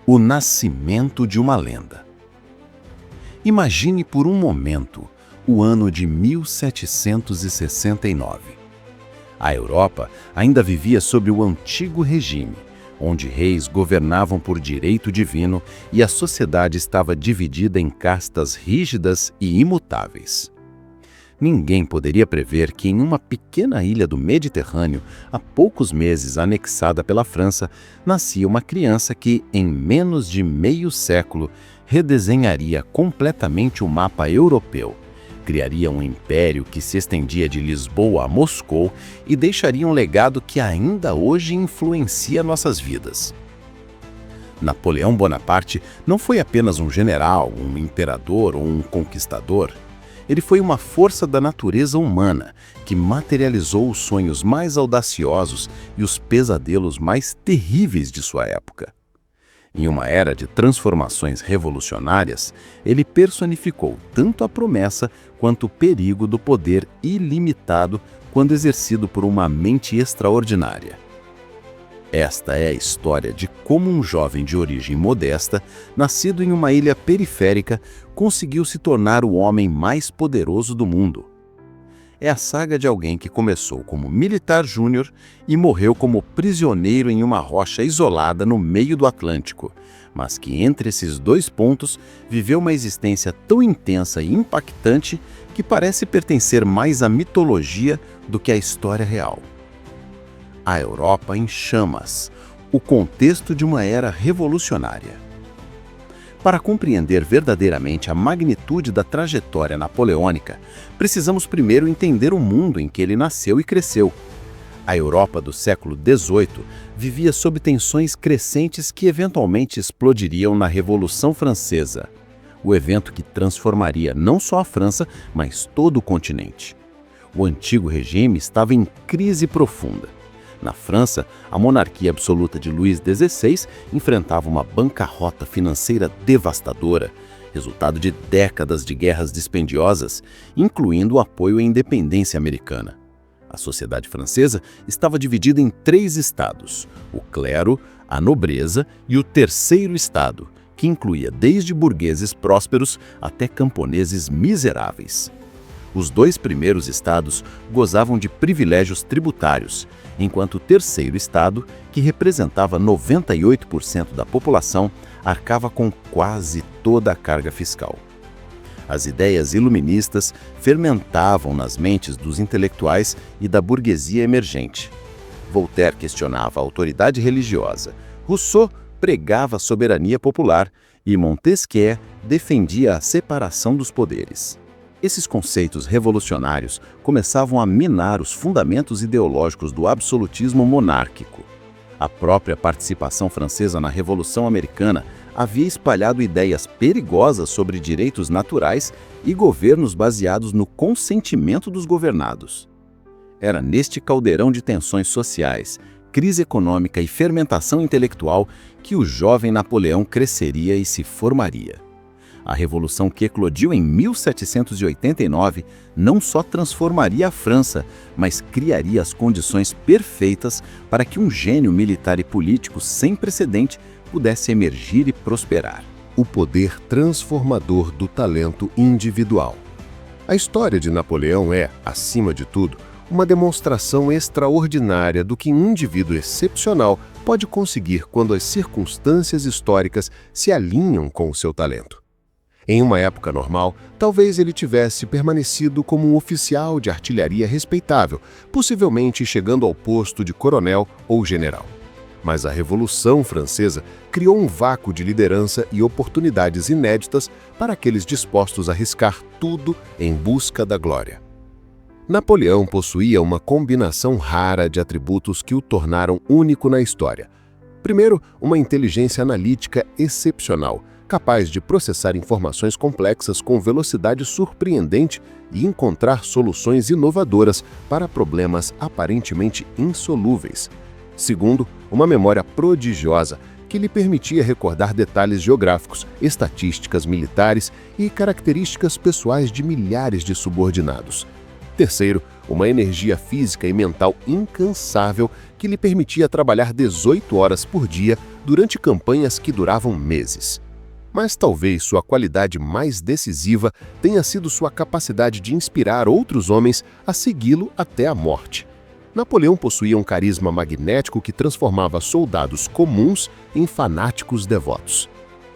O nascimento de uma lenda. Imagine por um momento o ano de 1769. A Europa ainda vivia sob o antigo regime, onde reis governavam por direito divino e a sociedade estava dividida em castas rígidas e imutáveis. Ninguém poderia prever que em uma pequena ilha do Mediterrâneo, há poucos meses anexada pela França, nascia uma criança que, em menos de meio século, redesenharia completamente o mapa europeu, criaria um império que se estendia de Lisboa a Moscou e deixaria um legado que ainda hoje influencia nossas vidas. Napoleão Bonaparte não foi apenas um general, um imperador ou um conquistador. Ele foi uma força da natureza humana que materializou os sonhos mais audaciosos e os pesadelos mais terríveis de sua época. Em uma era de transformações revolucionárias, ele personificou tanto a promessa quanto o perigo do poder ilimitado quando exercido por uma mente extraordinária. Esta é a história de como um jovem de origem modesta, nascido em uma ilha periférica, conseguiu se tornar o homem mais poderoso do mundo. É a saga de alguém que começou como militar júnior e morreu como prisioneiro em uma rocha isolada no meio do Atlântico, mas que entre esses dois pontos viveu uma existência tão intensa e impactante que parece pertencer mais à mitologia do que à história real. A Europa em chamas, o contexto de uma era revolucionária. Para compreender verdadeiramente a magnitude da trajetória napoleônica, precisamos primeiro entender o mundo em que ele nasceu e cresceu. A Europa do século XVIII vivia sob tensões crescentes que eventualmente explodiriam na Revolução Francesa, o evento que transformaria não só a França, mas todo o continente. O antigo regime estava em crise profunda. Na França, a monarquia absoluta de Luís XVI enfrentava uma bancarrota financeira devastadora, resultado de décadas de guerras dispendiosas, incluindo o apoio à independência americana. A sociedade francesa estava dividida em 3 estados: o clero, a nobreza e o terceiro estado, que incluía desde burgueses prósperos até camponeses miseráveis. Os 2 primeiros estados gozavam de privilégios tributários, enquanto o terceiro estado, que representava 98% da população, arcava com quase toda a carga fiscal. As ideias iluministas fermentavam nas mentes dos intelectuais e da burguesia emergente. Voltaire questionava a autoridade religiosa, Rousseau pregava a soberania popular e Montesquieu defendia a separação dos poderes. Esses conceitos revolucionários começavam a minar os fundamentos ideológicos do absolutismo monárquico. A própria participação francesa na Revolução Americana havia espalhado ideias perigosas sobre direitos naturais e governos baseados no consentimento dos governados. Era neste caldeirão de tensões sociais, crise econômica e fermentação intelectual que o jovem Napoleão cresceria e se formaria. A revolução que eclodiu em 1789 não só transformaria a França, mas criaria as condições perfeitas para que um gênio militar e político sem precedente pudesse emergir e prosperar. O poder transformador do talento individual. A história de Napoleão é, acima de tudo, uma demonstração extraordinária do que um indivíduo excepcional pode conseguir quando as circunstâncias históricas se alinham com o seu talento. Em uma época normal, talvez ele tivesse permanecido como um oficial de artilharia respeitável, possivelmente chegando ao posto de coronel ou general. Mas a Revolução Francesa criou um vácuo de liderança e oportunidades inéditas para aqueles dispostos a arriscar tudo em busca da glória. Napoleão possuía uma combinação rara de atributos que o tornaram único na história. Primeiro, uma inteligência analítica excepcional, capaz de processar informações complexas com velocidade surpreendente e encontrar soluções inovadoras para problemas aparentemente insolúveis. Segundo, uma memória prodigiosa que lhe permitia recordar detalhes geográficos, estatísticas militares e características pessoais de milhares de subordinados. Terceiro, uma energia física e mental incansável que lhe permitia trabalhar 18 horas por dia durante campanhas que duravam meses. Mas talvez sua qualidade mais decisiva tenha sido sua capacidade de inspirar outros homens a segui-lo até a morte. Napoleão possuía um carisma magnético que transformava soldados comuns em fanáticos devotos.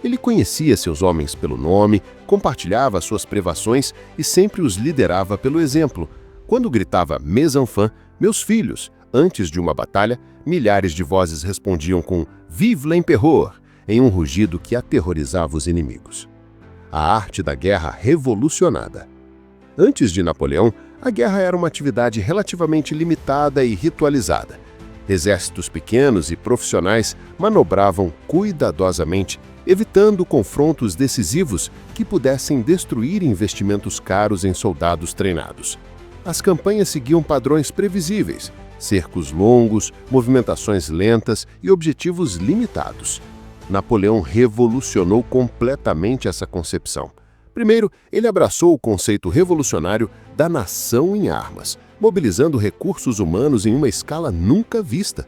Ele conhecia seus homens pelo nome, compartilhava suas privações e sempre os liderava pelo exemplo. Quando gritava "Mes enfants", meus filhos, antes de uma batalha, milhares de vozes respondiam com "Vive l'Empereur", em um rugido que aterrorizava os inimigos. A arte da guerra revolucionada. Antes de Napoleão, a guerra era uma atividade relativamente limitada e ritualizada. Exércitos pequenos e profissionais manobravam cuidadosamente, evitando confrontos decisivos que pudessem destruir investimentos caros em soldados treinados. As campanhas seguiam padrões previsíveis, cercos longos, movimentações lentas e objetivos limitados. Napoleão revolucionou completamente essa concepção. Primeiro, ele abraçou o conceito revolucionário da nação em armas, mobilizando recursos humanos em uma escala nunca vista.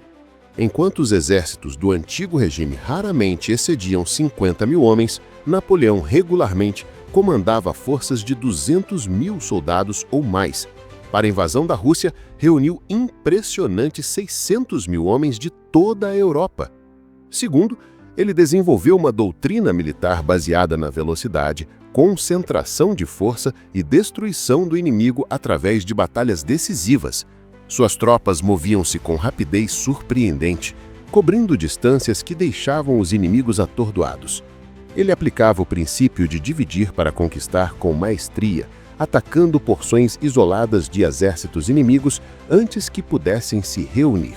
Enquanto os exércitos do antigo regime raramente excediam 50 mil homens, Napoleão regularmente comandava forças de 200 mil soldados ou mais. Para a invasão da Rússia, reuniu impressionantes 600 mil homens de toda a Europa. Segundo, ele desenvolveu uma doutrina militar baseada na velocidade, concentração de força e destruição do inimigo através de batalhas decisivas. Suas tropas moviam-se com rapidez surpreendente, cobrindo distâncias que deixavam os inimigos atordoados. Ele aplicava o princípio de dividir para conquistar com maestria, atacando porções isoladas de exércitos inimigos antes que pudessem se reunir.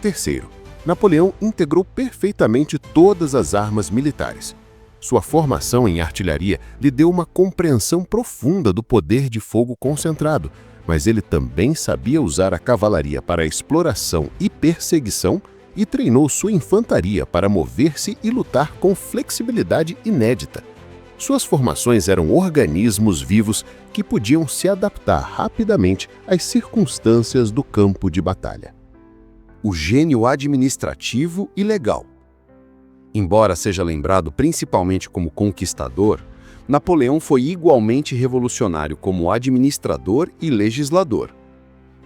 Terceiro, Napoleão integrou perfeitamente todas as armas militares. Sua formação em artilharia lhe deu uma compreensão profunda do poder de fogo concentrado, mas ele também sabia usar a cavalaria para exploração e perseguição e treinou sua infantaria para mover-se e lutar com flexibilidade inédita. Suas formações eram organismos vivos que podiam se adaptar rapidamente às circunstâncias do campo de batalha. O gênio administrativo e legal. Embora seja lembrado principalmente como conquistador, Napoleão foi igualmente revolucionário como administrador e legislador.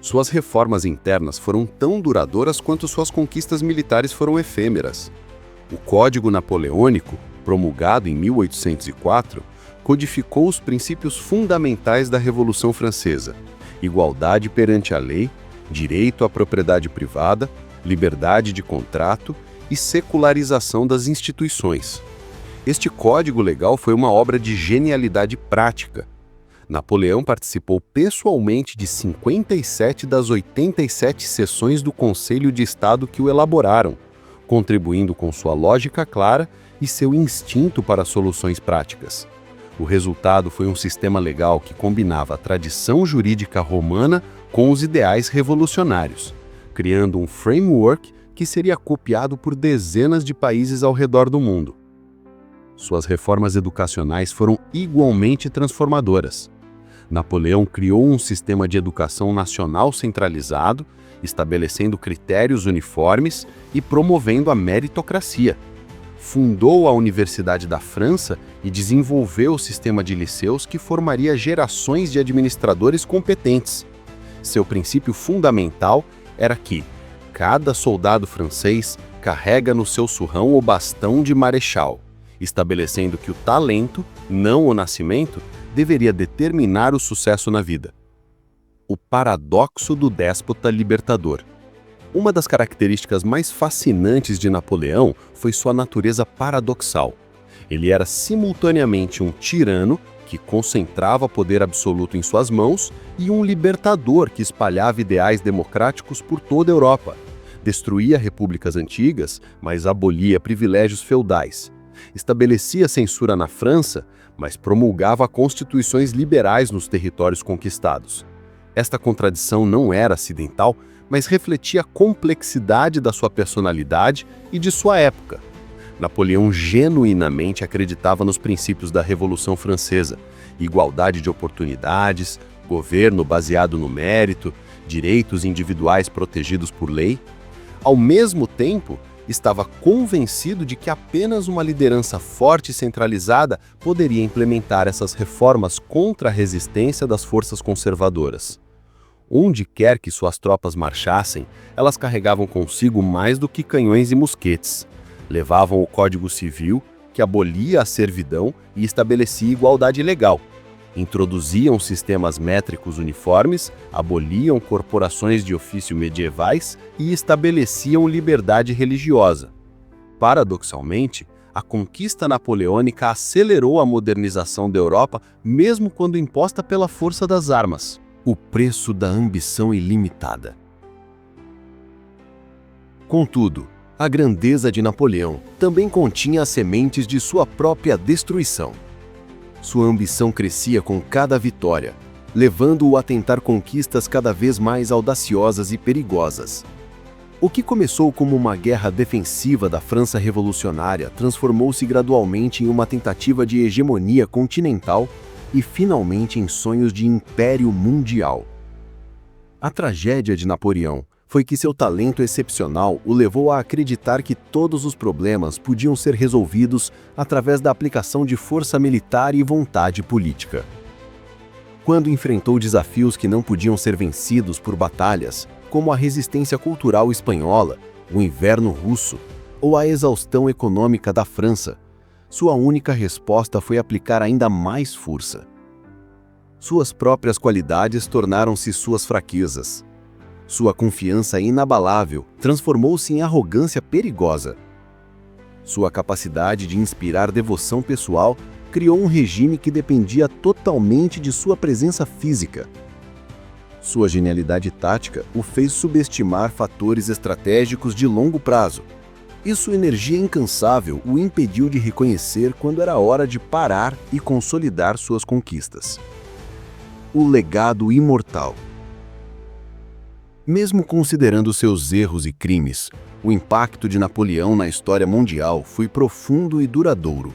Suas reformas internas foram tão duradouras quanto suas conquistas militares foram efêmeras. O Código Napoleônico, promulgado em 1804, codificou os princípios fundamentais da Revolução Francesa: igualdade perante a lei, direito à propriedade privada, liberdade de contrato e secularização das instituições. Este código legal foi uma obra de genialidade prática. Napoleão participou pessoalmente de 57 das 87 sessões do Conselho de Estado que o elaboraram, contribuindo com sua lógica clara e seu instinto para soluções práticas. O resultado foi um sistema legal que combinava a tradição jurídica romana com os ideais revolucionários, criando um framework que seria copiado por dezenas de países ao redor do mundo. Suas reformas educacionais foram igualmente transformadoras. Napoleão criou um sistema de educação nacional centralizado, estabelecendo critérios uniformes e promovendo a meritocracia. Fundou a Universidade da França e desenvolveu o sistema de liceus que formaria gerações de administradores competentes. Seu princípio fundamental era que cada soldado francês carrega no seu surrão o bastão de marechal, estabelecendo que o talento, não o nascimento, deveria determinar o sucesso na vida. O paradoxo do déspota libertador. Uma das características mais fascinantes de Napoleão foi sua natureza paradoxal. Ele era simultaneamente um tirano que concentrava poder absoluto em suas mãos e um libertador que espalhava ideais democráticos por toda a Europa. Destruía repúblicas antigas, mas abolia privilégios feudais. Estabelecia censura na França, mas promulgava constituições liberais nos territórios conquistados. Esta contradição não era acidental, mas refletia a complexidade da sua personalidade e de sua época. Napoleão genuinamente acreditava nos princípios da Revolução Francesa: igualdade de oportunidades, governo baseado no mérito, direitos individuais protegidos por lei. Ao mesmo tempo, estava convencido de que apenas uma liderança forte e centralizada poderia implementar essas reformas contra a resistência das forças conservadoras. Onde quer que suas tropas marchassem, elas carregavam consigo mais do que canhões e mosquetes. Levavam o Código Civil, que abolia a servidão e estabelecia igualdade legal. Introduziam sistemas métricos uniformes, aboliam corporações de ofício medievais e estabeleciam liberdade religiosa. Paradoxalmente, a conquista napoleônica acelerou a modernização da Europa, mesmo quando imposta pela força das armas. O preço da ambição ilimitada. Contudo, a grandeza de Napoleão também continha as sementes de sua própria destruição. Sua ambição crescia com cada vitória, levando-o a tentar conquistas cada vez mais audaciosas e perigosas. O que começou como uma guerra defensiva da França revolucionária transformou-se gradualmente em uma tentativa de hegemonia continental e finalmente em sonhos de império mundial. A tragédia de Napoleão foi que seu talento excepcional o levou a acreditar que todos os problemas podiam ser resolvidos através da aplicação de força militar e vontade política. Quando enfrentou desafios que não podiam ser vencidos por batalhas, como a resistência cultural espanhola, o inverno russo ou a exaustão econômica da França, sua única resposta foi aplicar ainda mais força. Suas próprias qualidades tornaram-se suas fraquezas. Sua confiança inabalável transformou-se em arrogância perigosa. Sua capacidade de inspirar devoção pessoal criou um regime que dependia totalmente de sua presença física. Sua genialidade tática o fez subestimar fatores estratégicos de longo prazo, e sua energia incansável o impediu de reconhecer quando era hora de parar e consolidar suas conquistas. O legado imortal. Mesmo considerando seus erros e crimes, o impacto de Napoleão na história mundial foi profundo e duradouro.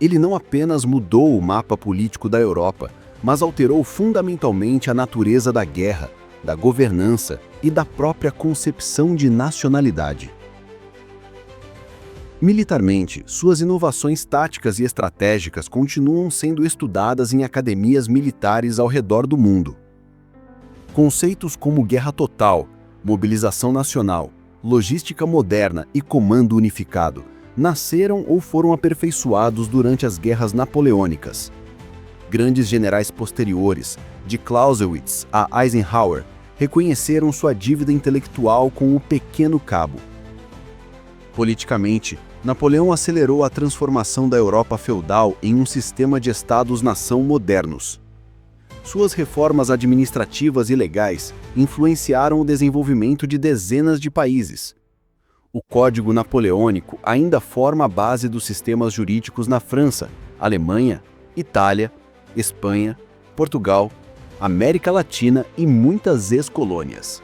Ele não apenas mudou o mapa político da Europa, mas alterou fundamentalmente a natureza da guerra, da governança e da própria concepção de nacionalidade. Militarmente, suas inovações táticas e estratégicas continuam sendo estudadas em academias militares ao redor do mundo. Conceitos como guerra total, mobilização nacional, logística moderna e comando unificado nasceram ou foram aperfeiçoados durante as guerras napoleônicas. Grandes generais posteriores, de Clausewitz a Eisenhower, reconheceram sua dívida intelectual com o Pequeno Cabo. Politicamente, Napoleão acelerou a transformação da Europa feudal em um sistema de estados-nação modernos. Suas reformas administrativas e legais influenciaram o desenvolvimento de dezenas de países. O Código Napoleônico ainda forma a base dos sistemas jurídicos na França, Alemanha, Itália, Espanha, Portugal, América Latina e muitas ex-colônias.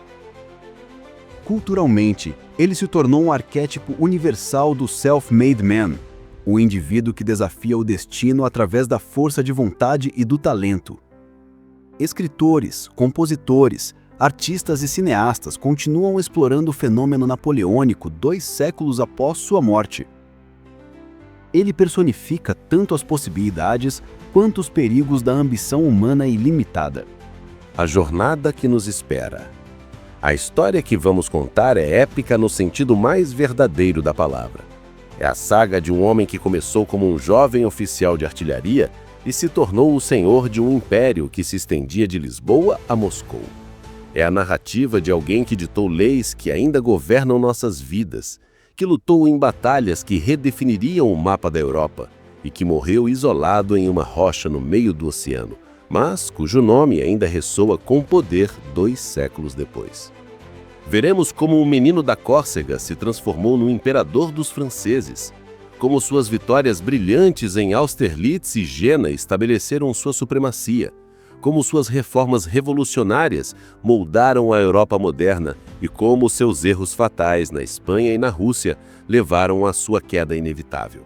Culturalmente, ele se tornou um arquétipo universal do self-made man, o indivíduo que desafia o destino através da força de vontade e do talento. Escritores, compositores, artistas e cineastas continuam explorando o fenômeno napoleônico 2 séculos após sua morte. Ele personifica tanto as possibilidades quanto os perigos da ambição humana ilimitada. A jornada que nos espera. A história que vamos contar é épica no sentido mais verdadeiro da palavra. É a saga de um homem que começou como um jovem oficial de artilharia e se tornou o senhor de um império que se estendia de Lisboa a Moscou. É a narrativa de alguém que ditou leis que ainda governam nossas vidas, que lutou em batalhas que redefiniriam o mapa da Europa e que morreu isolado em uma rocha no meio do oceano, mas cujo nome ainda ressoa com poder 2 séculos depois. Veremos como o menino da Córcega se transformou no imperador dos franceses, como suas vitórias brilhantes em Austerlitz e Jena estabeleceram sua supremacia, como suas reformas revolucionárias moldaram a Europa moderna e como seus erros fatais na Espanha e na Rússia levaram à sua queda inevitável.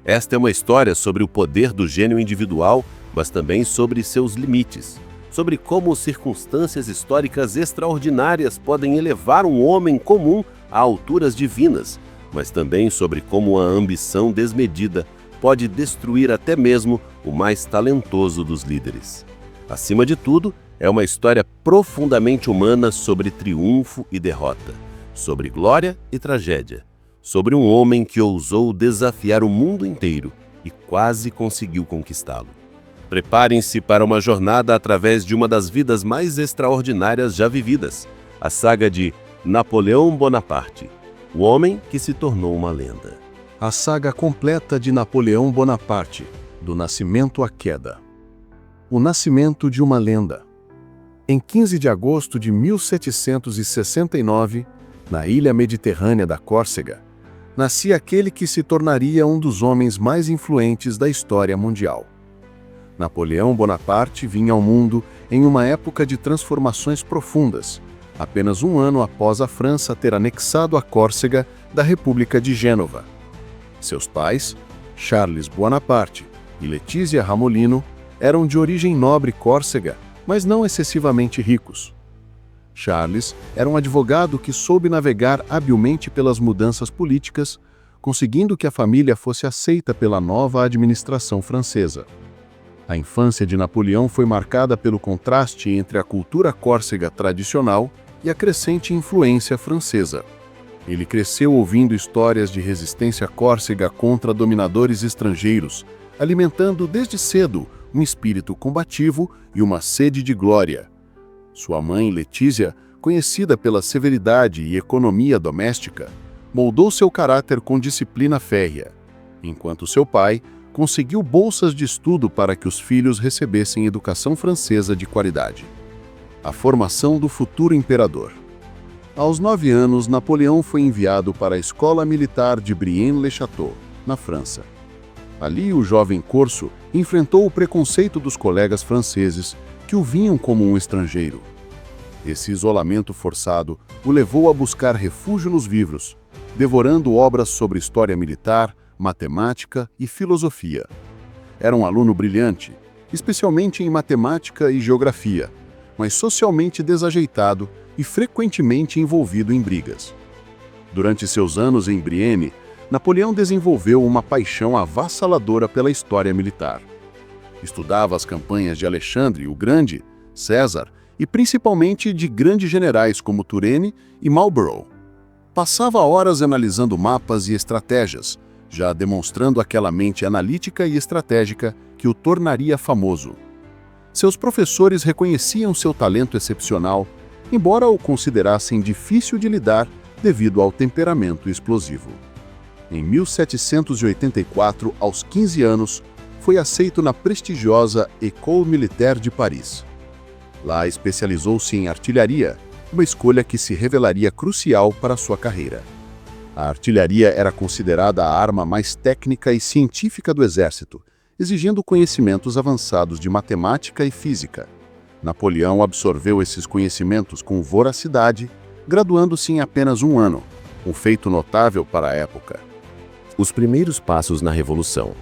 Esta é uma história sobre o poder do gênio individual, mas também sobre seus limites, sobre como circunstâncias históricas extraordinárias podem elevar um homem comum a alturas divinas, mas também sobre como a ambição desmedida pode destruir até mesmo o mais talentoso dos líderes. Acima de tudo, é uma história profundamente humana sobre triunfo e derrota, sobre glória e tragédia, sobre um homem que ousou desafiar o mundo inteiro e quase conseguiu conquistá-lo. Preparem-se para uma jornada através de uma das vidas mais extraordinárias já vividas, a saga de Napoleão Bonaparte, o homem que se tornou uma lenda. A saga completa de Napoleão Bonaparte, do nascimento à queda. O nascimento de uma lenda. Em 15 de agosto de 1769, na ilha mediterrânea da Córcega, nascia aquele que se tornaria um dos homens mais influentes da história mundial. Napoleão Bonaparte vinha ao mundo em uma época de transformações profundas, apenas um ano após a França ter anexado a Córcega da República de Gênova. Seus pais, Charles Bonaparte e Letícia Ramolino, eram de origem nobre córcega, mas não excessivamente ricos. Charles era um advogado que soube navegar habilmente pelas mudanças políticas, conseguindo que a família fosse aceita pela nova administração francesa. A infância de Napoleão foi marcada pelo contraste entre a cultura córcega tradicional e a crescente influência francesa. Ele cresceu ouvindo histórias de resistência córcega contra dominadores estrangeiros, alimentando desde cedo um espírito combativo e uma sede de glória. Sua mãe, Letícia, conhecida pela severidade e economia doméstica, moldou seu caráter com disciplina férrea, enquanto seu pai conseguiu bolsas de estudo para que os filhos recebessem educação francesa de qualidade. A formação do futuro imperador. Aos 9 anos, Napoleão foi enviado para a Escola Militar de Brienne-le-Château, na França. Ali, o jovem corso enfrentou o preconceito dos colegas franceses, que o viam como um estrangeiro. Esse isolamento forçado o levou a buscar refúgio nos livros, devorando obras sobre história militar, matemática e filosofia. Era um aluno brilhante, especialmente em matemática e geografia, mas socialmente desajeitado e frequentemente envolvido em brigas. Durante seus anos em Brienne, Napoleão desenvolveu uma paixão avassaladora pela história militar. Estudava as campanhas de Alexandre o Grande, César e principalmente de grandes generais como Turenne e Marlborough. Passava horas analisando mapas e estratégias, já demonstrando aquela mente analítica e estratégica que o tornaria famoso. Seus professores reconheciam seu talento excepcional, embora o considerassem difícil de lidar devido ao temperamento explosivo. Em 1784, aos 15 anos, foi aceito na prestigiosa École Militaire de Paris. Lá especializou-se em artilharia, uma escolha que se revelaria crucial para sua carreira. A artilharia era considerada a arma mais técnica e científica do exército, exigindo conhecimentos avançados de matemática e física. Napoleão absorveu esses conhecimentos com voracidade, graduando-se em apenas um ano, um feito notável para a época. Os primeiros passos na Revolução.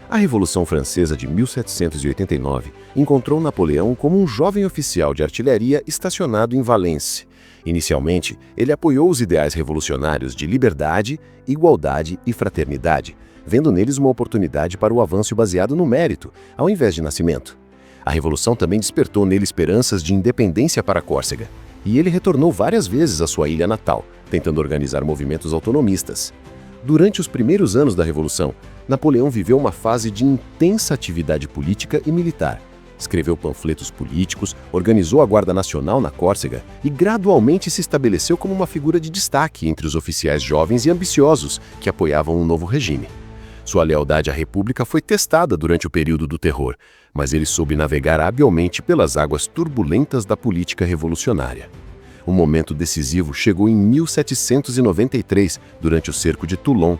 A Revolução Francesa de 1789 encontrou Napoleão como um jovem oficial de artilharia estacionado em Valence. Inicialmente, ele apoiou os ideais revolucionários de liberdade, igualdade e fraternidade, vendo neles uma oportunidade para o avanço baseado no mérito, ao invés de nascimento. A Revolução também despertou nele esperanças de independência para a Córcega, e ele retornou várias vezes à sua ilha natal, tentando organizar movimentos autonomistas. Durante os primeiros anos da Revolução, Napoleão viveu uma fase de intensa atividade política e militar. Escreveu panfletos políticos, organizou a Guarda Nacional na Córcega e gradualmente se estabeleceu como uma figura de destaque entre os oficiais jovens e ambiciosos que apoiavam um novo regime. Sua lealdade à República foi testada durante o período do terror, mas ele soube navegar habilmente pelas águas turbulentas da política revolucionária. O momento decisivo chegou em 1793, durante o cerco de Toulon.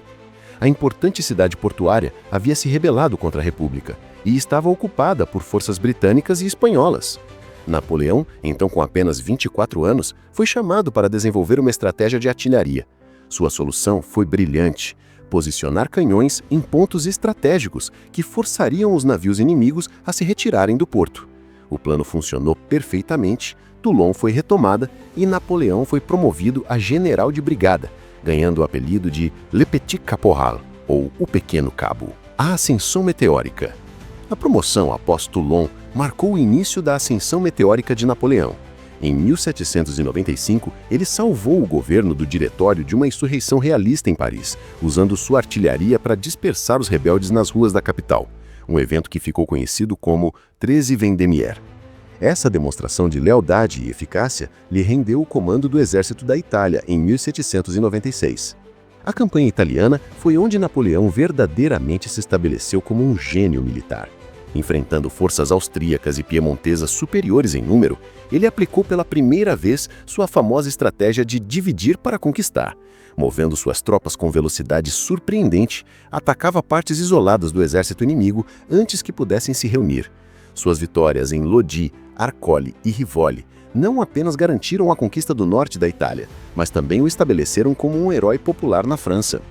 A importante cidade portuária havia se rebelado contra a República e estava ocupada por forças britânicas e espanholas. Napoleão, então com apenas 24 anos, foi chamado para desenvolver uma estratégia de artilharia. Sua solução foi brilhante: posicionar canhões em pontos estratégicos que forçariam os navios inimigos a se retirarem do porto. O plano funcionou perfeitamente, Toulon foi retomada e Napoleão foi promovido a general de brigada, ganhando o apelido de Le Petit Caporal, ou o Pequeno Cabo. A ascensão meteórica. A promoção após Toulon marcou o início da ascensão meteórica de Napoleão. Em 1795, ele salvou o governo do diretório de uma insurreição realista em Paris, usando sua artilharia para dispersar os rebeldes nas ruas da capital, um evento que ficou conhecido como 13 Vendémiaire. Essa demonstração de lealdade e eficácia lhe rendeu o comando do exército da Itália em 1796. A campanha italiana foi onde Napoleão verdadeiramente se estabeleceu como um gênio militar. Enfrentando forças austríacas e piemontesas superiores em número, ele aplicou pela primeira vez sua famosa estratégia de dividir para conquistar. Movendo suas tropas com velocidade surpreendente, atacava partes isoladas do exército inimigo antes que pudessem se reunir. Suas vitórias em Lodi, Arcole e Rivoli não apenas garantiram a conquista do norte da Itália, mas também o estabeleceram como um herói popular na França.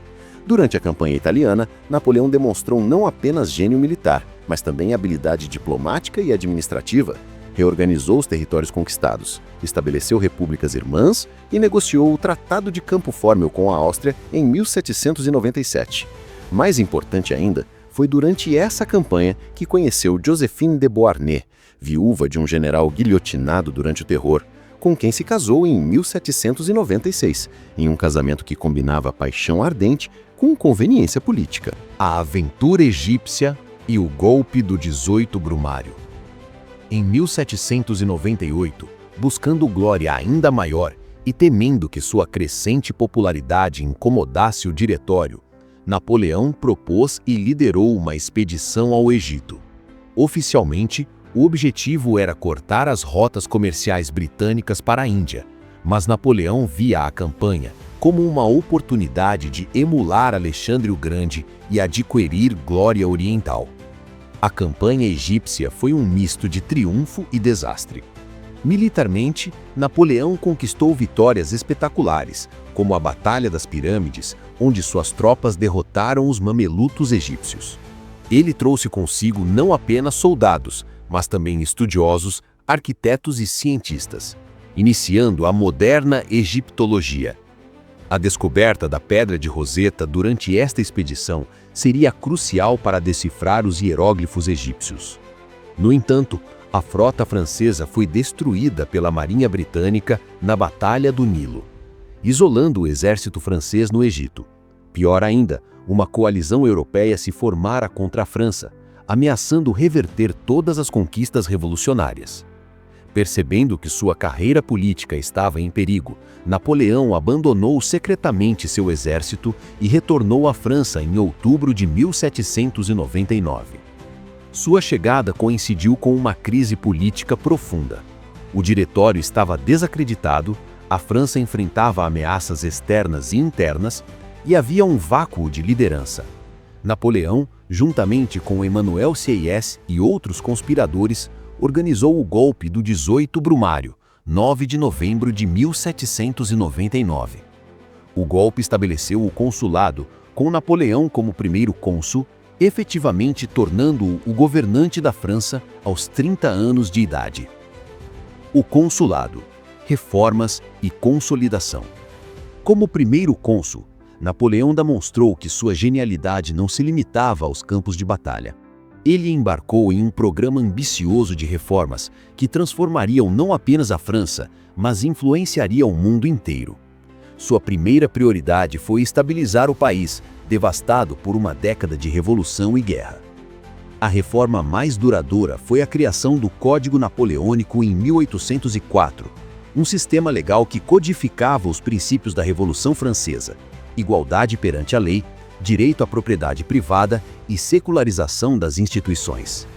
Durante a campanha italiana, Napoleão demonstrou não apenas gênio militar, mas também habilidade diplomática e administrativa. Reorganizou os territórios conquistados, estabeleceu repúblicas irmãs e negociou o Tratado de Campo Fórmel com a Áustria em 1797. Mais importante ainda, foi durante essa campanha que conheceu Joséphine de Beauharnais, viúva de um general guilhotinado durante o terror, com quem se casou em 1796, em um casamento que combinava paixão ardente com conveniência política. A aventura egípcia e o golpe do 18 Brumário. Em 1798, buscando glória ainda maior e temendo que sua crescente popularidade incomodasse o diretório, Napoleão propôs e liderou uma expedição ao Egito. Oficialmente, o objetivo era cortar as rotas comerciais britânicas para a Índia, mas Napoleão via a campanha como uma oportunidade de emular Alexandre o Grande e adquirir glória oriental. A campanha egípcia foi um misto de triunfo e desastre. Militarmente, Napoleão conquistou vitórias espetaculares, como a Batalha das Pirâmides, onde suas tropas derrotaram os mamelutos egípcios. Ele trouxe consigo não apenas soldados, mas também estudiosos, arquitetos e cientistas, iniciando a moderna egiptologia. A descoberta da Pedra de Roseta durante esta expedição seria crucial para decifrar os hieróglifos egípcios. No entanto, a frota francesa foi destruída pela Marinha Britânica na Batalha do Nilo, isolando o exército francês no Egito. Pior ainda, uma coalizão europeia se formara contra a França, ameaçando reverter todas as conquistas revolucionárias. Percebendo que sua carreira política estava em perigo, Napoleão abandonou secretamente seu exército e retornou à França em outubro de 1799. Sua chegada coincidiu com uma crise política profunda. O diretório estava desacreditado, a França enfrentava ameaças externas e internas e havia um vácuo de liderança. Napoleão, juntamente com Emmanuel Sieyès e outros conspiradores, organizou o golpe do 18 Brumário, 9 de novembro de 1799. O golpe estabeleceu o consulado, com Napoleão como primeiro cônsul, efetivamente tornando-o o governante da França aos 30 anos de idade. O consulado, reformas e consolidação. Como primeiro cônsul, Napoleão demonstrou que sua genialidade não se limitava aos campos de batalha. Ele embarcou em um programa ambicioso de reformas que transformariam não apenas a França, mas influenciaria o mundo inteiro. Sua primeira prioridade foi estabilizar o país, devastado por uma década de revolução e guerra. A reforma mais duradoura foi a criação do Código Napoleônico em 1804, um sistema legal que codificava os princípios da Revolução Francesa: igualdade perante a lei, direito à propriedade privada e secularização das instituições.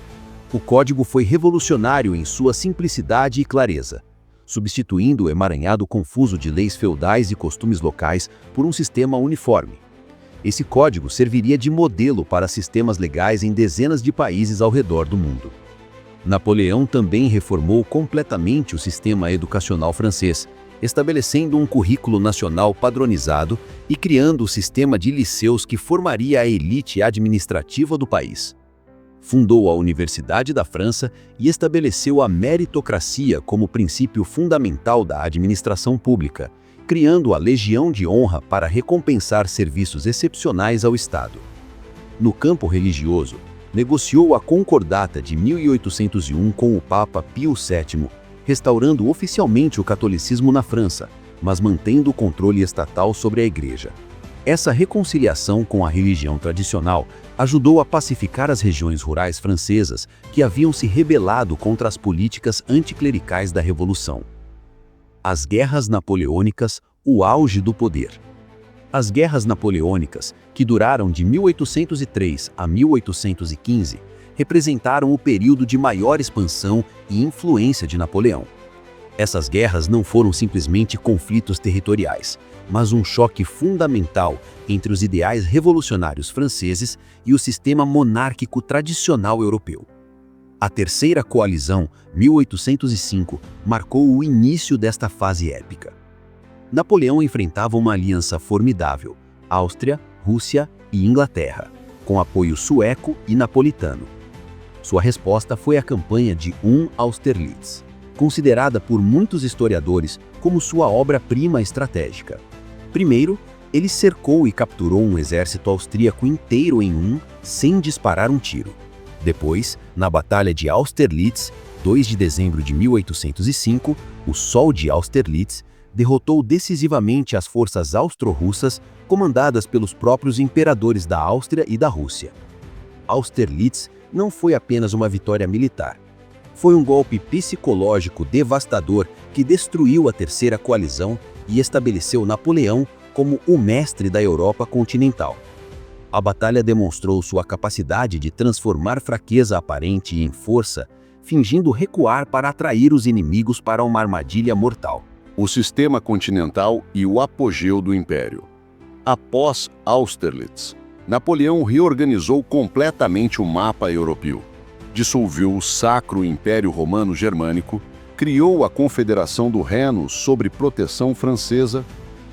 O código foi revolucionário em sua simplicidade e clareza, substituindo o emaranhado confuso de leis feudais e costumes locais por um sistema uniforme. Esse código serviria de modelo para sistemas legais em dezenas de países ao redor do mundo. Napoleão também reformou completamente o sistema educacional francês, estabelecendo um currículo nacional padronizado e criando o sistema de liceus que formaria a elite administrativa do país. Fundou a Universidade da França e estabeleceu a meritocracia como princípio fundamental da administração pública, criando a Legião de Honra para recompensar serviços excepcionais ao Estado. No campo religioso, negociou a Concordata de 1801 com o Papa Pio VII, restaurando oficialmente o catolicismo na França, mas mantendo o controle estatal sobre a Igreja. Essa reconciliação com a religião tradicional ajudou a pacificar as regiões rurais francesas que haviam se rebelado contra as políticas anticlericais da Revolução. As Guerras Napoleônicas, o auge do poder. As Guerras Napoleônicas, que duraram de 1803 a 1815, representaram o período de maior expansão e influência de Napoleão. Essas guerras não foram simplesmente conflitos territoriais, mas um choque fundamental entre os ideais revolucionários franceses e o sistema monárquico tradicional europeu. A Terceira Coalizão, 1805, marcou o início desta fase épica. Napoleão enfrentava uma aliança formidável, Áustria, Rússia e Inglaterra, com apoio sueco e napolitano. Sua resposta foi a campanha de Austerlitz, considerada por muitos historiadores como sua obra-prima estratégica. Primeiro, ele cercou e capturou um exército austríaco inteiro em sem disparar um tiro. Depois, na Batalha de Austerlitz, 2 de dezembro de 1805, o Sol de Austerlitz derrotou decisivamente as forças austro-russas comandadas pelos próprios imperadores da Áustria e da Rússia. Austerlitz não foi apenas uma vitória militar. Foi um golpe psicológico devastador que destruiu a Terceira Coalizão e estabeleceu Napoleão como o mestre da Europa continental. A batalha demonstrou sua capacidade de transformar fraqueza aparente em força, fingindo recuar para atrair os inimigos para uma armadilha mortal. O sistema continental e o apogeu do Império. Após Austerlitz, Napoleão reorganizou completamente o mapa europeu. Dissolveu o Sacro Império Romano Germânico, criou a Confederação do Reno sob proteção francesa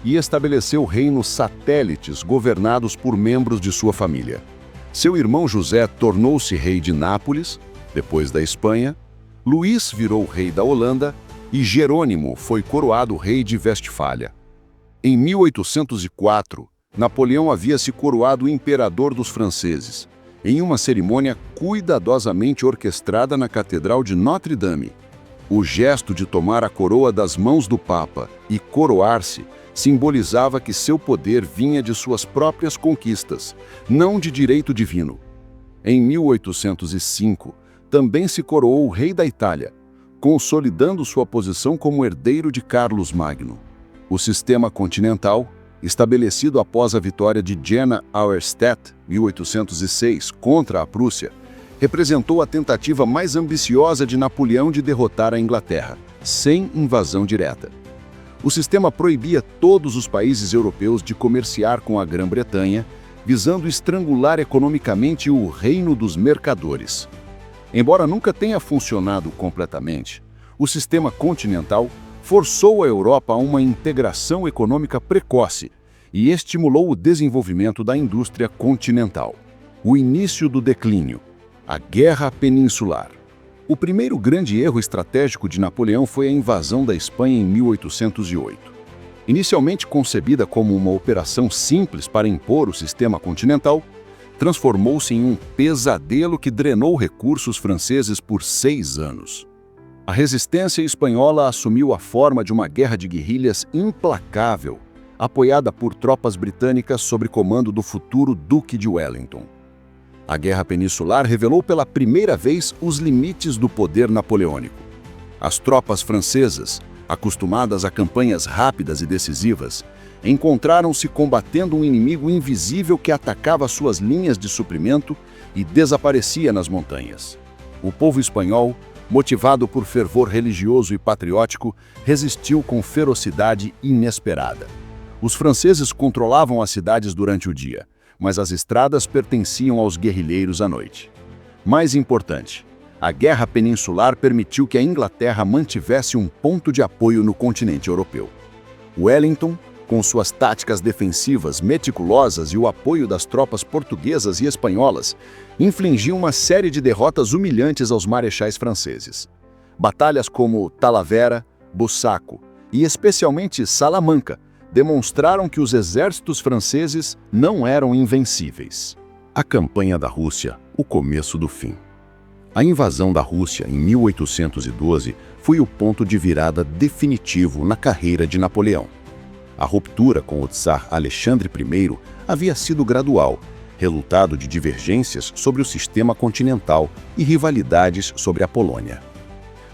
e estabeleceu reinos satélites governados por membros de sua família. Seu irmão José tornou-se rei de Nápoles, depois da Espanha, Luís virou rei da Holanda e Jerônimo foi coroado rei de Westfália. Em 1804, Napoleão havia se coroado imperador dos franceses, em uma cerimônia cuidadosamente orquestrada na Catedral de Notre-Dame. O gesto de tomar a coroa das mãos do Papa e coroar-se simbolizava que seu poder vinha de suas próprias conquistas, não de direito divino. Em 1805, também se coroou o rei da Itália, consolidando sua posição como herdeiro de Carlos Magno. O sistema continental, estabelecido após a vitória de Jena-Auerstedt, 1806, contra a Prússia, representou a tentativa mais ambiciosa de Napoleão de derrotar a Inglaterra, sem invasão direta. O sistema proibia todos os países europeus de comerciar com a Grã-Bretanha, visando estrangular economicamente o reino dos mercadores. Embora nunca tenha funcionado completamente, o sistema continental forçou a Europa a uma integração econômica precoce e estimulou o desenvolvimento da indústria continental. O início do declínio, a Guerra Peninsular. O primeiro grande erro estratégico de Napoleão foi a invasão da Espanha em 1808. Inicialmente concebida como uma operação simples para impor o sistema continental, transformou-se em um pesadelo que drenou recursos franceses por 6 anos. A resistência espanhola assumiu a forma de uma guerra de guerrilhas implacável, apoiada por tropas britânicas sob comando do futuro Duque de Wellington. A Guerra Peninsular revelou pela primeira vez os limites do poder napoleônico. As tropas francesas, acostumadas a campanhas rápidas e decisivas, encontraram-se combatendo um inimigo invisível que atacava suas linhas de suprimento e desaparecia nas montanhas. O povo espanhol, motivado por fervor religioso e patriótico, resistiu com ferocidade inesperada. Os franceses controlavam as cidades durante o dia, mas as estradas pertenciam aos guerrilheiros à noite. Mais importante, a Guerra Peninsular permitiu que a Inglaterra mantivesse um ponto de apoio no continente europeu. Wellington, com suas táticas defensivas meticulosas e o apoio das tropas portuguesas e espanholas, infligiu uma série de derrotas humilhantes aos marechais franceses. Batalhas como Talavera, Bussaco e especialmente Salamanca, demonstraram que os exércitos franceses não eram invencíveis. A campanha da Rússia, o começo do fim. A invasão da Rússia em 1812 foi o ponto de virada definitivo na carreira de Napoleão. A ruptura com o czar Alexandre I havia sido gradual, resultado de divergências sobre o sistema continental e rivalidades sobre a Polônia.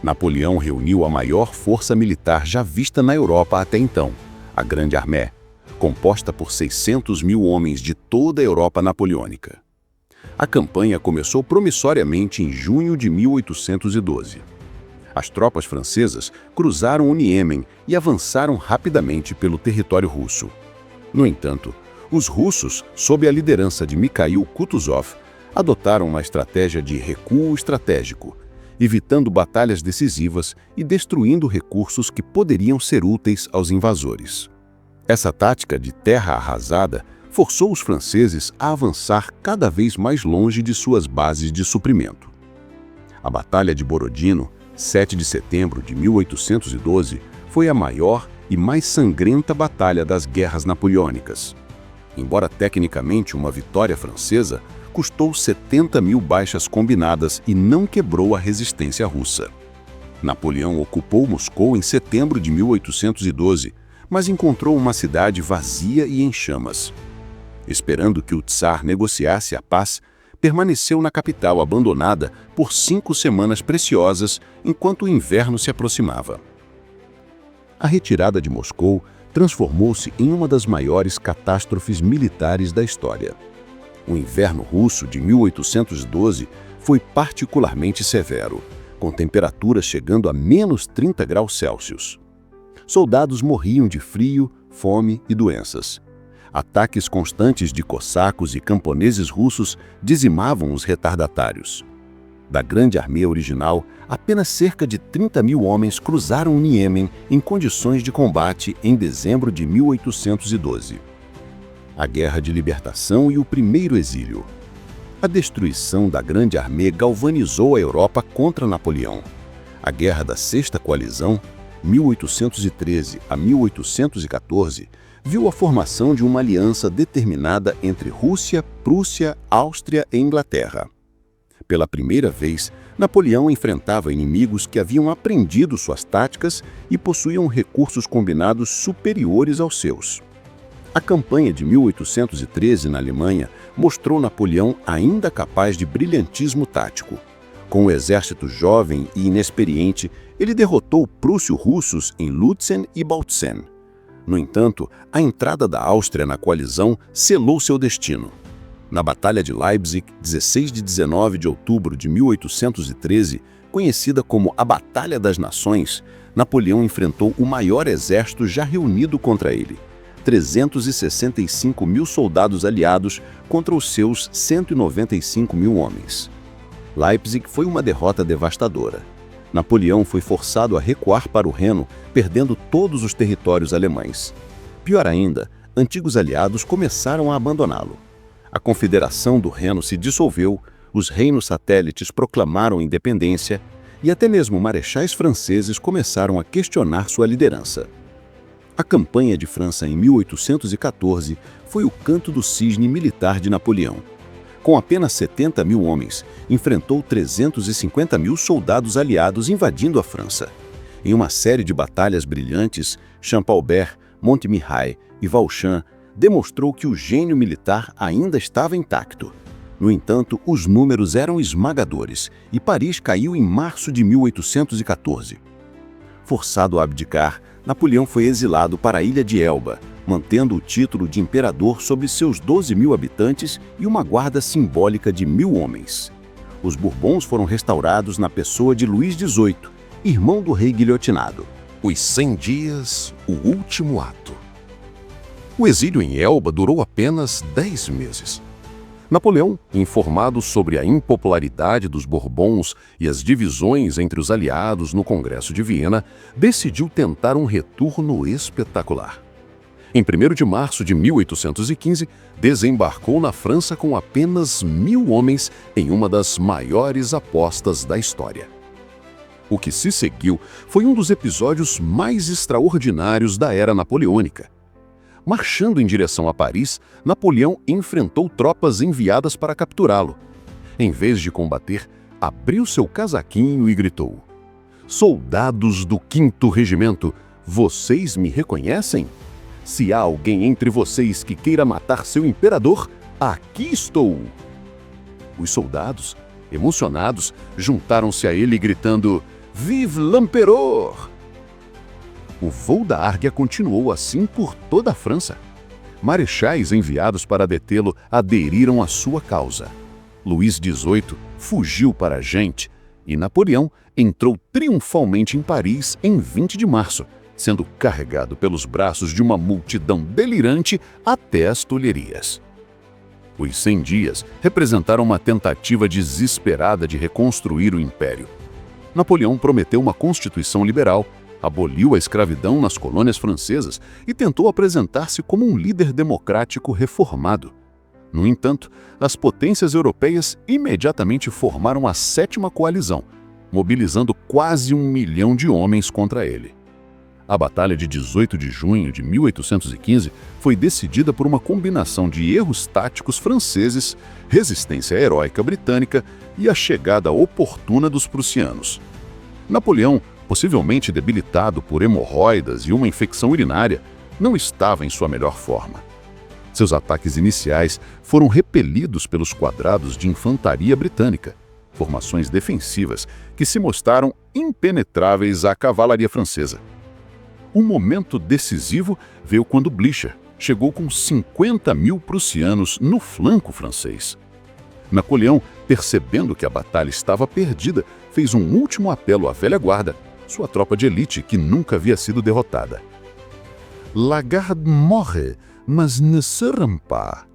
Napoleão reuniu a maior força militar já vista na Europa até então, a Grande Armée, composta por 600 mil homens de toda a Europa napoleônica. A campanha começou promissoriamente em junho de 1812. As tropas francesas cruzaram o Iêmen e avançaram rapidamente pelo território russo. No entanto, os russos, sob a liderança de Mikhail Kutuzov, adotaram uma estratégia de recuo estratégico, evitando batalhas decisivas e destruindo recursos que poderiam ser úteis aos invasores. Essa tática de terra arrasada forçou os franceses a avançar cada vez mais longe de suas bases de suprimento. A Batalha de Borodino, 7 de setembro de 1812, foi a maior e mais sangrenta batalha das guerras napoleônicas. Embora tecnicamente uma vitória francesa, custou 70 mil baixas combinadas e não quebrou a resistência russa. Napoleão ocupou Moscou em setembro de 1812, mas encontrou uma cidade vazia e em chamas. Esperando que o czar negociasse a paz, permaneceu na capital abandonada por 5 semanas preciosas enquanto o inverno se aproximava. A retirada de Moscou transformou-se em uma das maiores catástrofes militares da história. O inverno russo de 1812 foi particularmente severo, com temperaturas chegando a menos 30 graus Celsius. Soldados morriam de frio, fome e doenças. Ataques constantes de cossacos e camponeses russos dizimavam os retardatários. Da Grande Armée original, apenas cerca de 30 mil homens cruzaram o Iêmen em condições de combate em dezembro de 1812. A Guerra de Libertação e o Primeiro Exílio. A destruição da Grande Armée galvanizou a Europa contra Napoleão. A Guerra da Sexta Coalizão, 1813 a 1814, viu a formação de uma aliança determinada entre Rússia, Prússia, Áustria e Inglaterra. Pela primeira vez, Napoleão enfrentava inimigos que haviam aprendido suas táticas e possuíam recursos combinados superiores aos seus. A campanha de 1813 na Alemanha mostrou Napoleão ainda capaz de brilhantismo tático. Com o exército jovem e inexperiente, ele derrotou prússio-russos em Lutzen e Bautzen. No entanto, a entrada da Áustria na coalizão selou seu destino. Na Batalha de Leipzig, 16 de 19 de outubro de 1813, conhecida como a Batalha das Nações, Napoleão enfrentou o maior exército já reunido contra ele. 365 mil soldados aliados contra os seus 195 mil homens. Leipzig foi uma derrota devastadora. Napoleão foi forçado a recuar para o Reno, perdendo todos os territórios alemães. Pior ainda, antigos aliados começaram a abandoná-lo. A Confederação do Reno se dissolveu, os reinos satélites proclamaram independência e até mesmo marechais franceses começaram a questionar sua liderança. A campanha de França em 1814 foi o canto do cisne militar de Napoleão. Com apenas 70 mil homens, enfrentou 350 mil soldados aliados invadindo a França. Em uma série de batalhas brilhantes, Champaubert, Montmirail e Valchamp demonstrou que o gênio militar ainda estava intacto. No entanto, os números eram esmagadores e Paris caiu em março de 1814. Forçado a abdicar, Napoleão foi exilado para a ilha de Elba, mantendo o título de imperador sobre seus 12 mil habitantes e uma guarda simbólica de 1.000 homens. Os Bourbons foram restaurados na pessoa de Luís XVIII, irmão do rei guilhotinado. Os 100 dias, o último ato. O exílio em Elba durou apenas 10 meses. Napoleão, informado sobre a impopularidade dos Bourbons e as divisões entre os aliados no Congresso de Viena, decidiu tentar um retorno espetacular. Em 1º de março de 1815, desembarcou na França com apenas 1.000 homens em uma das maiores apostas da história. O que se seguiu foi um dos episódios mais extraordinários da era napoleônica. Marchando em direção a Paris, Napoleão enfrentou tropas enviadas para capturá-lo. Em vez de combater, abriu seu casaquinho e gritou: "Soldados do 5º Regimento, vocês me reconhecem? Se há alguém entre vocês que queira matar seu imperador, aqui estou!" Os soldados, emocionados, juntaram-se a ele gritando: "Vive l'Empereur!" O voo da Águia continuou assim por toda a França. Marechais enviados para detê-lo aderiram à sua causa. Luís XVIII fugiu para Gente e Napoleão entrou triunfalmente em Paris em 20 de março, sendo carregado pelos braços de uma multidão delirante até as Tulherias. Os 100 dias representaram uma tentativa desesperada de reconstruir o império. Napoleão prometeu uma constituição liberal, aboliu a escravidão nas colônias francesas e tentou apresentar-se como um líder democrático reformado. No entanto, as potências europeias imediatamente formaram a 7ª Coalizão, mobilizando quase 1 milhão de homens contra ele. A Batalha de 18 de junho de 1815 foi decidida por uma combinação de erros táticos franceses, resistência heróica britânica e a chegada oportuna dos prussianos. Napoleão, possivelmente debilitado por hemorroidas e uma infecção urinária, não estava em sua melhor forma. Seus ataques iniciais foram repelidos pelos quadrados de infantaria britânica, formações defensivas que se mostraram impenetráveis à cavalaria francesa. O momento decisivo veio quando Blücher chegou com 50.000 prussianos no flanco francês. Napoleão, percebendo que a batalha estava perdida, fez um último apelo à velha guarda, sua tropa de elite que nunca havia sido derrotada. "La garde morre, mas ne se rend pas",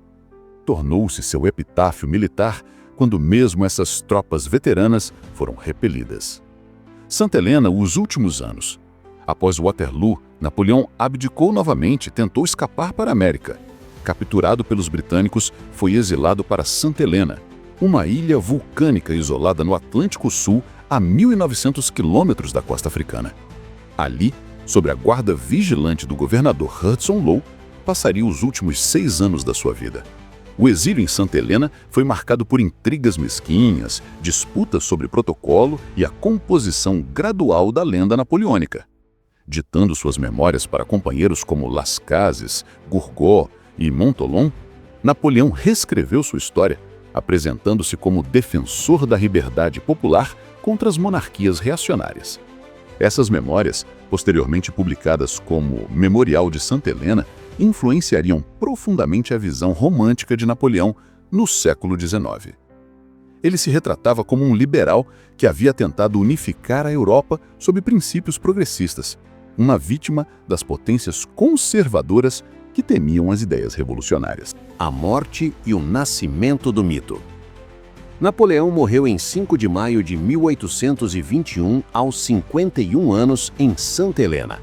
tornou-se seu epitáfio militar quando mesmo essas tropas veteranas foram repelidas. Santa Helena, os últimos anos. Após Waterloo, Napoleão abdicou novamente e tentou escapar para a América. Capturado pelos britânicos, foi exilado para Santa Helena, uma ilha vulcânica isolada no Atlântico Sul, a 1.900 quilômetros da costa africana. Ali, sob a guarda vigilante do governador Hudson Lowe, passaria os últimos 6 anos da sua vida. O exílio em Santa Helena foi marcado por intrigas mesquinhas, disputas sobre protocolo e a composição gradual da lenda napoleônica. Ditando suas memórias para companheiros como Las Cases, Gourgaud e Montholon, Napoleão reescreveu sua história, apresentando-se como defensor da liberdade popular contra as monarquias reacionárias. Essas memórias, posteriormente publicadas como Memorial de Santa Helena, influenciariam profundamente a visão romântica de Napoleão no século XIX. Ele se retratava como um liberal que havia tentado unificar a Europa sob princípios progressistas, uma vítima das potências conservadoras que temiam as ideias revolucionárias. A morte e o nascimento do mito. Napoleão morreu em 5 de maio de 1821, aos 51 anos, em Santa Helena.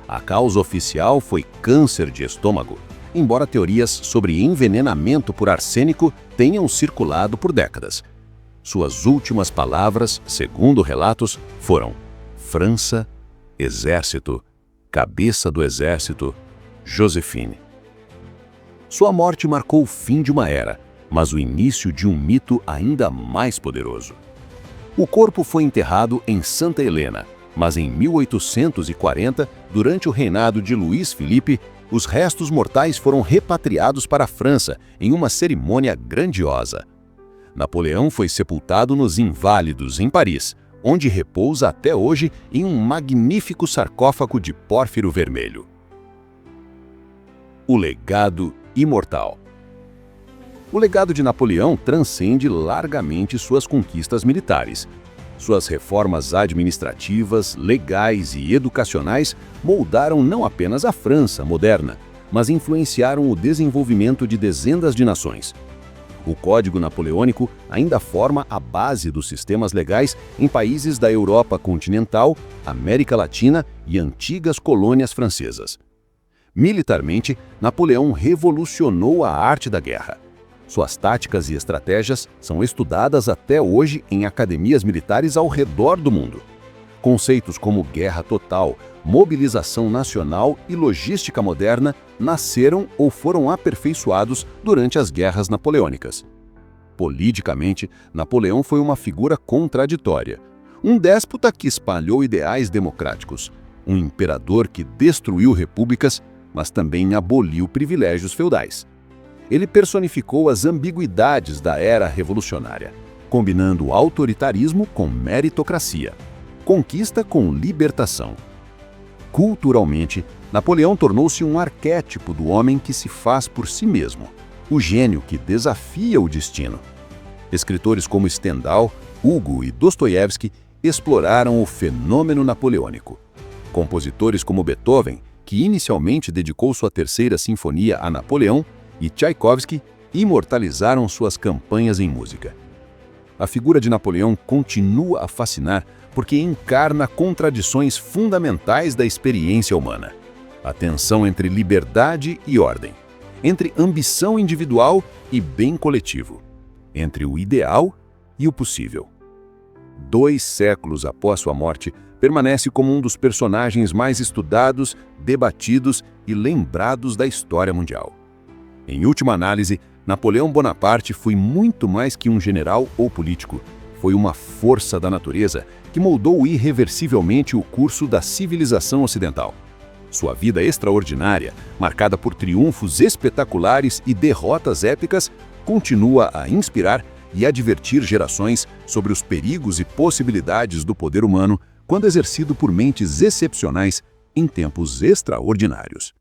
A causa oficial foi câncer de estômago, embora teorias sobre envenenamento por arsênico tenham circulado por décadas. Suas últimas palavras, segundo relatos, foram: França, Exército, cabeça do Exército, Joséphine. Sua morte marcou o fim de uma era, mas o início de um mito ainda mais poderoso. O corpo foi enterrado em Santa Helena, mas em 1840, durante o reinado de Luís Filipe, os restos mortais foram repatriados para a França em uma cerimônia grandiosa. Napoleão foi sepultado nos Inválidos, em Paris, onde repousa até hoje em um magnífico sarcófago de pórfiro vermelho. O legado imortal. O legado de Napoleão transcende largamente suas conquistas militares. Suas reformas administrativas, legais e educacionais moldaram não apenas a França moderna, mas influenciaram o desenvolvimento de dezenas de nações. O Código Napoleônico ainda forma a base dos sistemas legais em países da Europa continental, América Latina e antigas colônias francesas. Militarmente, Napoleão revolucionou a arte da guerra. Suas táticas e estratégias são estudadas até hoje em academias militares ao redor do mundo. Conceitos como guerra total, mobilização nacional e logística moderna nasceram ou foram aperfeiçoados durante as guerras napoleônicas. Politicamente, Napoleão foi uma figura contraditória. Um déspota que espalhou ideais democráticos, um imperador que destruiu repúblicas, mas também aboliu privilégios feudais. Ele personificou as ambiguidades da era revolucionária, combinando autoritarismo com meritocracia, conquista com libertação. Culturalmente, Napoleão tornou-se um arquétipo do homem que se faz por si mesmo, o gênio que desafia o destino. Escritores como Stendhal, Hugo e Dostoiévski exploraram o fenômeno napoleônico. Compositores como Beethoven, que inicialmente dedicou sua terceira sinfonia a Napoleão, e Tchaikovsky imortalizaram suas campanhas em música. A figura de Napoleão continua a fascinar porque encarna contradições fundamentais da experiência humana. A tensão entre liberdade e ordem, entre ambição individual e bem coletivo, entre o ideal e o possível. 2 séculos após sua morte, permanece como um dos personagens mais estudados, debatidos e lembrados da história mundial. Em última análise, Napoleão Bonaparte foi muito mais que um general ou político. Foi uma força da natureza que moldou irreversivelmente o curso da civilização ocidental. Sua vida extraordinária, marcada por triunfos espetaculares e derrotas épicas, continua a inspirar e advertir gerações sobre os perigos e possibilidades do poder humano quando exercido por mentes excepcionais em tempos extraordinários.